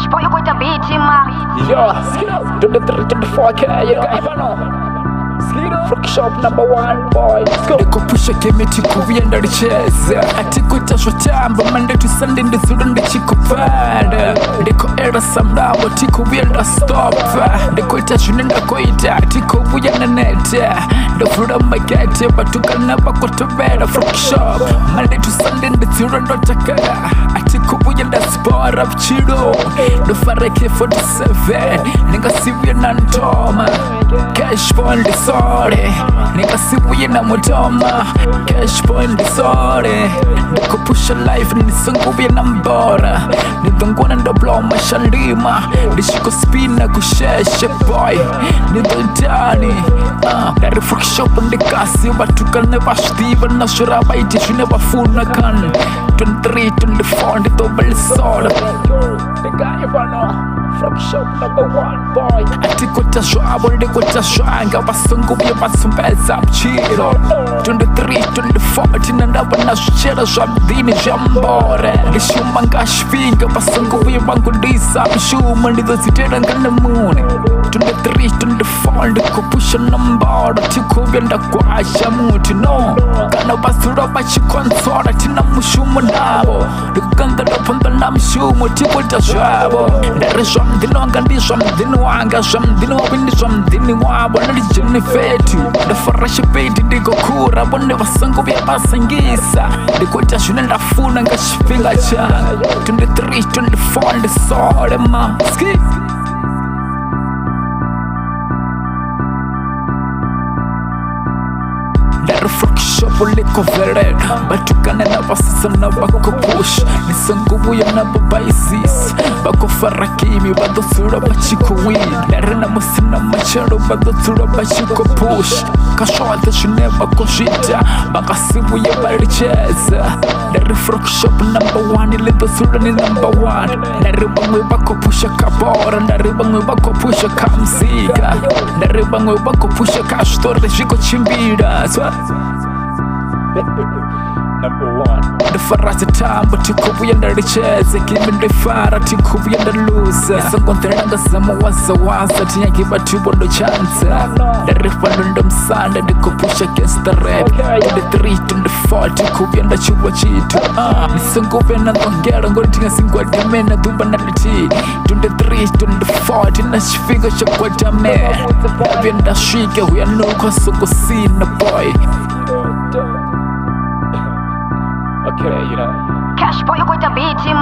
Cash boy, you going to beat him, Yo, 2324K, you know. Freak shop #1 boy. Deko pusha kemeti kuvienda dicheza. Atikuta shotamba Monday to Sunday ndi student chikupanda. Deko era samdabo tiku vienda stop. Deko ita shunenda koita tiku vuyana neta. Do fruda magete batukana bakotobera. Freak shop Monday to Sunday ndi student chakara. Atiku vuyenda sport of chido. Do fareke 47 ninga sivya nantoma. Cash boy ndisole nigga sibuye na mutoma. Cash boy ndisole ndiko pusha life nisunguye na mbora. Nidongwana ndo blow mashalima ndishiko spina kusheshe boy nidondani. Dari freak shop ndikasi batukane bashtiva na shuraba itishu nebafuna kan 2324 nditobel soda. The guy Freak shop #1 boy. Atikota shwabo ndikota shwanga basungu bya basumbeza mchiro. 2324 tinandaba na shera shamdini jambore. Ndishuma ngashvinga basungu bya bangudisa bishuma ndizitera ngana muni. 2324 ndikopusha nambara tikubya ndakwasha muti no. Kana basura bachikonsora tina mushuma nabo. Ndikukanda ndapanda na mshumo tikota shwabo. Ndino ngandiswa mdini wanga swa mdini wabindi swa mdini wabo nalijini fetu ndafarasha peti ndiko kura bonde vasango vya basangisa ndikota shune ndafuna ngashipinga changa 2324 ndisole ma skip Freak shop liko vere batukane na basisa na bako push nisangubu ya na babaisis bako farakimi bado sura bachiko win nere na musina machero bado sura bachiko push kashote shune bako shita baka sibu ya baricheza nere freak shop #1 ilito sura ni #1 nere bangwe bako pusha kabora nere bangwe bako pusha kamzika nere bangwe bako pusha kastore shiko chimbira #1 Ndafarasa tamba tikubuya ndaricheze Kimi ndifara tikubuya ndaluza Sangonthera ngazama waza Tinyaki batubo ndo chanza Ndarifano ndo msanda ndikopusha against the rap 2324 tikubuya ndachuwa chitu Nisangove na ngongera ngori tinga singwa dimena Dhumba na liti 2324 tina shifiga shakwa dame Navya ndashike huya nuka soko sina boy. Okay, you know. Cash boy, you going to beat him,